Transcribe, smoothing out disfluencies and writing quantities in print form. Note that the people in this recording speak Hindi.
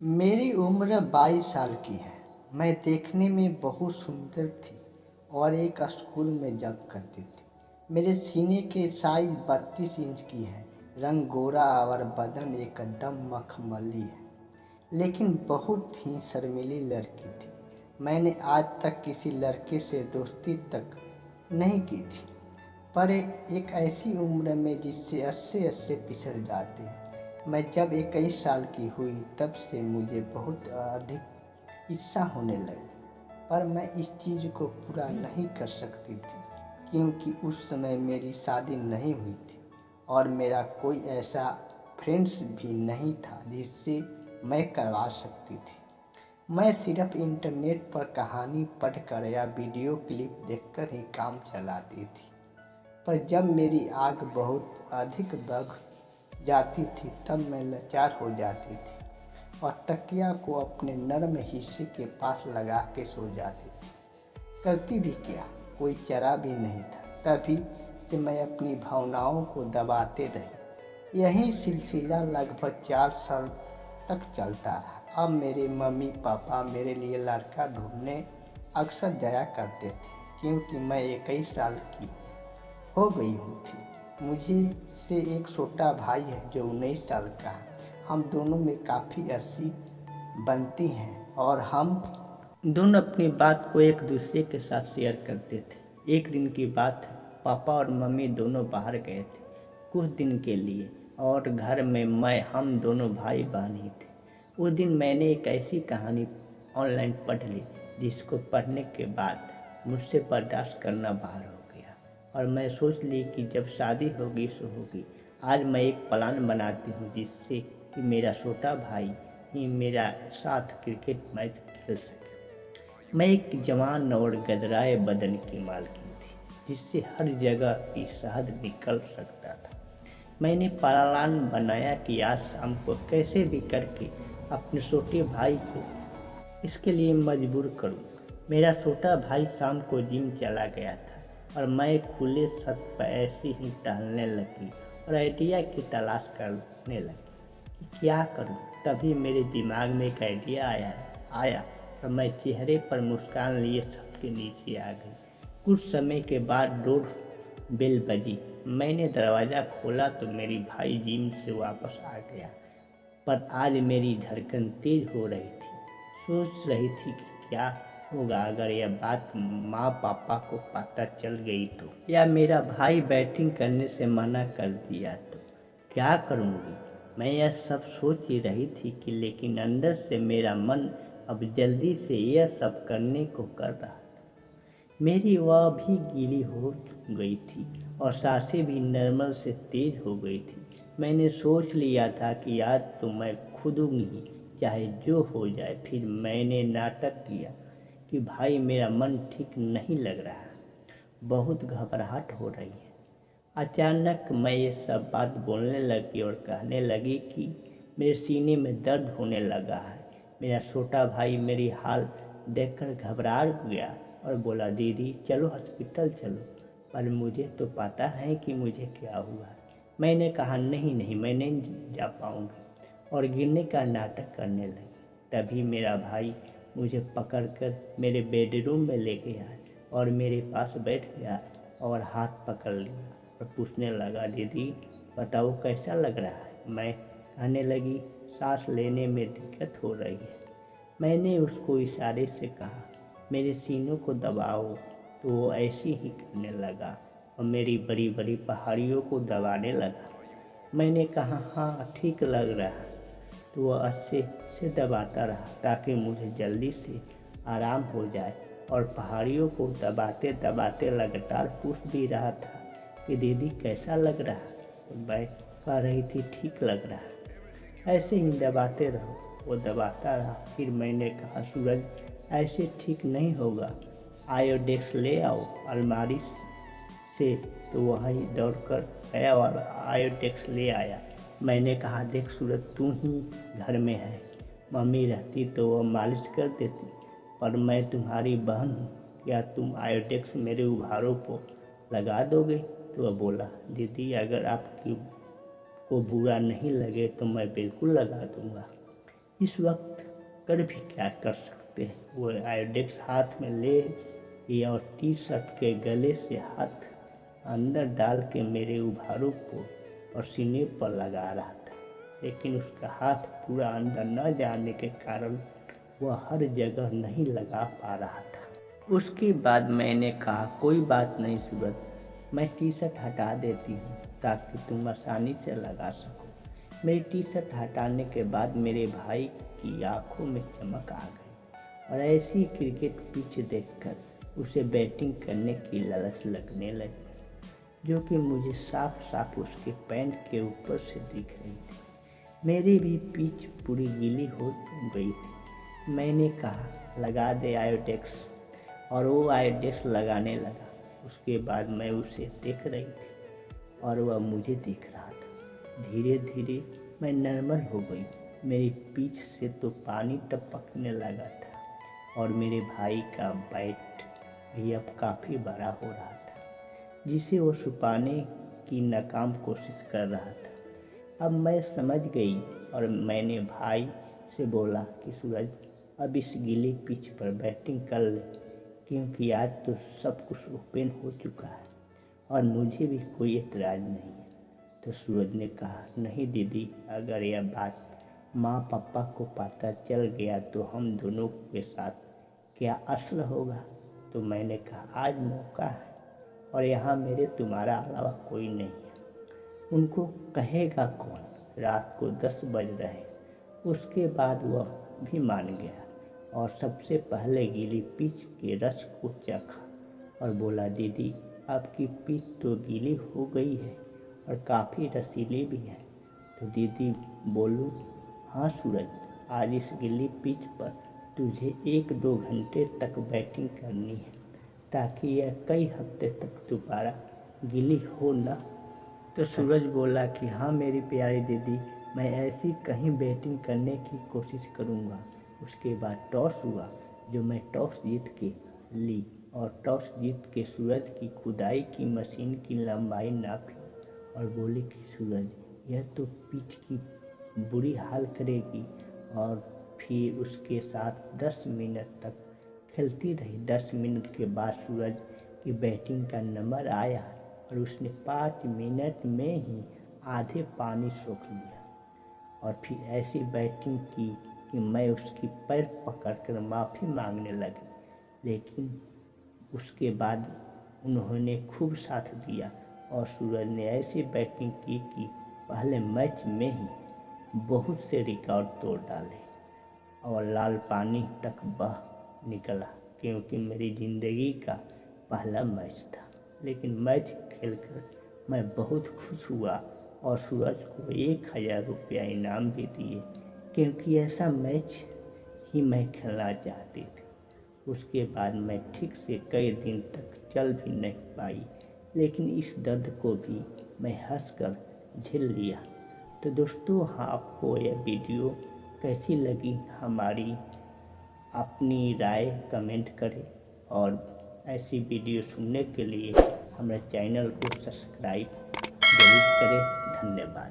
मेरी उम्र 22 साल की है। मैं देखने में बहुत सुंदर थी और एक स्कूल में जॉब करती थी। मेरे सीने के साइज 32 इंच की है। रंग गोरा और बदन एकदम मखमली है, लेकिन बहुत ही शर्मीली लड़की थी। मैंने आज तक किसी लड़के से दोस्ती तक नहीं की थी, पर एक ऐसी उम्र में जिससे अस्से अस्से पिछल जाते हैं। मैं जब 21 साल की हुई तब से मुझे बहुत अधिक इच्छा होने लगी, पर मैं इस चीज़ को पूरा नहीं कर सकती थी क्योंकि उस समय मेरी शादी नहीं हुई थी और मेरा कोई ऐसा फ्रेंड्स भी नहीं था जिससे मैं करवा सकती थी। मैं सिर्फ इंटरनेट पर कहानी पढ़कर या वीडियो क्लिप देखकर ही काम चलाती थी। पर जब मेरी आग बहुत अधिक बढ़ जाती थी तब मैं लाचार हो जाती थी और तकिया को अपने नर्म हिस्से के पास लगा के सो जाती थी। करती भी क्या, कोई चारा भी नहीं था। तभी से मैं अपनी भावनाओं को दबाते रही। यही सिलसिला लगभग 4 साल तक चलता रहा। अब मेरे मम्मी पापा मेरे लिए लड़का ढूंढने अक्सर जाया करते थे क्योंकि मैं 21 साल की हो गई हुई थी। मुझे से एक छोटा भाई है जो 19 साल का है। हम दोनों में काफ़ी अस्सी बनती हैं और हम दोनों अपनी बात को एक दूसरे के साथ शेयर करते थे। एक दिन की बात है, पापा और मम्मी दोनों बाहर गए थे कुछ दिन के लिए और घर में हम दोनों भाई बहन ही थे। उस दिन मैंने एक ऐसी कहानी ऑनलाइन पढ़ ली जिसको पढ़ने के बाद मुझसे बर्दाश्त करना बाहर हो गया और मैं सोच ली कि जब शादी होगी सो होगी। आज मैं एक प्लान बनाती हूँ जिससे कि मेरा छोटा भाई ही मेरा साथ क्रिकेट मैच खेल सके। मैं एक जवान और गदराए बदन की मालकिन थी जिससे हर जगह की शहद निकल सकता था। मैंने प्लान बनाया कि आज शाम को कैसे भी करके अपने छोटे भाई को इसके लिए मजबूर करूं। मेरा छोटा भाई शाम को जिम चला गया था और मैं खुले छत पर ऐसे ही टहलने लगी और आइडिया की तलाश करने लगी कि क्या करूं। तभी मेरे दिमाग में एक आइडिया आया और मैं चेहरे पर मुस्कान लिए छत के नीचे आ गई। कुछ समय के बाद डोर बेल बजी। मैंने दरवाज़ा खोला तो मेरी भाई जिम से वापस आ गया, पर आज मेरी धड़कन तेज हो रही थी। सोच रही थी कि क्या होगा अगर यह बात माँ पापा को पता चल गई तो, या मेरा भाई बैटिंग करने से मना कर दिया तो क्या करूँगी। मैं यह सब सोच ही रही थी कि लेकिन अंदर से मेरा मन अब जल्दी से यह सब करने को कर रहा था। मेरी वह भी गीली हो गई थी और सांसें भी नॉर्मल से तेज हो गई थी। मैंने सोच लिया था कि आज तो मैं कूदूंगी चाहे जो हो जाए। फिर मैंने नाटक किया कि भाई मेरा मन ठीक नहीं लग रहा है, बहुत घबराहट हो रही है। अचानक मैं ये सब बात बोलने लगी और कहने लगी कि मेरे सीने में दर्द होने लगा है। मेरा छोटा भाई मेरी हाल देखकर घबरा गया और बोला, दीदी चलो हॉस्पिटल चलो। पर मुझे तो पता है कि मुझे क्या हुआ है। मैंने कहा नहीं नहीं, मैं नहीं जा पाऊँगी और गिरने का नाटक करने लगी। तभी मेरा भाई मुझे पकड़कर मेरे बेडरूम में ले गया और मेरे पास बैठ गया और हाथ पकड़ लिया और पूछने लगा, दीदी बताओ कैसा लग रहा है। मैं कहने लगी, सांस लेने में दिक्कत हो रही है। मैंने उसको इशारे से कहा मेरे सीनों को दबाओ, तो वो ऐसे ही करने लगा और मेरी बड़ी बड़ी पहाड़ियों को दबाने लगा। मैंने कहा हाँ ठीक लग रहा है, तो वह अच्छे से दबाता रहा ताकि मुझे जल्दी से आराम हो जाए और पहाड़ियों को दबाते दबाते लगातार पूछ भी रहा था कि दीदी कैसा लग रहा है। तो मैं कह रही थी ठीक लग रहा है, ऐसे ही दबाते रहो। वो दबाता रहा। फिर मैंने कहा सूरज ऐसे ठीक नहीं होगा, आयोडेक्स ले आओ अलमारी से। तो वहीं दौड़कर गया और आयोडेक्स ले आया। मैंने कहा देख सूरज तू ही घर में है, मम्मी रहती तो वह मालिश कर देती, पर मैं तुम्हारी बहन हूँ, क्या तुम आयोडेक्स मेरे उभारों को लगा दोगे। तो वह बोला दीदी अगर आपकी को बुरा नहीं लगे तो मैं बिल्कुल लगा दूंगा। इस वक्त कर भी क्या कर सकते हैं। वो आयोडेक्स हाथ में ले और टी शर्ट के गले से हाथ अंदर डाल के मेरे उभारों को और सीने पर लगा रहा था, लेकिन उसका हाथ पूरा अंदर न जाने के कारण वह हर जगह नहीं लगा पा रहा था। उसके बाद मैंने कहा, कोई बात नहीं सूरज, मैं टी शर्ट हटा देती हूँ ताकि तुम आसानी से लगा सको। मेरी टी शर्ट हटाने के बाद मेरे भाई की आंखों में चमक आ गई और ऐसी क्रिकेट पिच देखकर उसे बैटिंग करने की लालच लगने लगी, जो कि मुझे साफ साफ उसके पैंट के ऊपर से दिख रही थी। मेरी भी पिच पूरी गीली हो गई थी। मैंने कहा, लगा दे आयोडेक्स, और वो आयोडेक्स लगाने लगा। उसके बाद मैं उसे देख रही थी और वह मुझे देख रहा था। धीरे धीरे मैं नॉर्मल हो गई। मेरी पीठ से तो पानी टपकने लगा था और मेरे भाई का बैट भी अब काफ़ी बड़ा हो रहा था, जिसे वो छुपाने की नाकाम कोशिश कर रहा था। अब मैं समझ गई और मैंने भाई से बोला कि सूरज, अब इस गीली पिच पर बैटिंग कर ले, क्योंकि आज तो सब कुछ ओपन हो चुका है और मुझे भी कोई एतराज़ नहीं है। तो सूरज ने कहा, नहीं दीदी, अगर यह बात माँ पापा को पता चल गया तो हम दोनों के साथ क्या असर होगा। तो मैंने कहा, आज मौका है और यहाँ मेरे तुम्हारा अलावा कोई नहीं है। उनको कहेगा कौन? रात को 10 बज रहे। उसके बाद वह भी मान गया और सबसे पहले गीली पिच के रस को चखा और बोला, दीदी, आपकी पिच तो गीली हो गई है और काफ़ी रसीली भी है। तो दीदी बोलूँ, हाँ सूरज, आज इस गीली पिच पर तुझे 1-2 घंटे तक बैटिंग करनी है, ताकि यह कई हफ्ते तक दोबारा गीली हो ना। तो सूरज बोला कि हाँ मेरी प्यारी दीदी, मैं ऐसी कहीं बैटिंग करने की कोशिश करूँगा। उसके बाद टॉस हुआ, जो मैं टॉस जीत के ली और टॉस जीत के सूरज की खुदाई की मशीन की लंबाई नापी और बोली कि सूरज, यह तो पिच की बुरी हाल करेगी। और फिर उसके साथ 10 मिनट तक खेलती रही। 10 मिनट के बाद सूरज की बैटिंग का नंबर आया और उसने 5 मिनट में ही आधे पानी सोख लिया और फिर ऐसी बैटिंग की कि मैं उसकी पैर पकड़कर माफ़ी मांगने लगी। लेकिन उसके बाद उन्होंने खूब साथ दिया और सूरज ने ऐसी बैटिंग की कि पहले मैच में ही बहुत से रिकॉर्ड तोड़ डाले और लाल पानी तक बह निकला, क्योंकि मेरी ज़िंदगी का पहला मैच था। लेकिन मैच खेलकर मैं बहुत खुश हुआ और सूरज को 1000 रुपया इनाम भी दिए, क्योंकि ऐसा मैच ही मैं खेलना चाहती थी। उसके बाद मैं ठीक से कई दिन तक चल भी नहीं पाई, लेकिन इस दर्द को भी मैं हंसकर झेल लिया। तो दोस्तों, आपको यह वीडियो कैसी लगी हमारी, अपनी राय कमेंट करें और ऐसी वीडियो सुनने के लिए हमारे चैनल को सब्सक्राइब जरूर करें। धन्यवाद।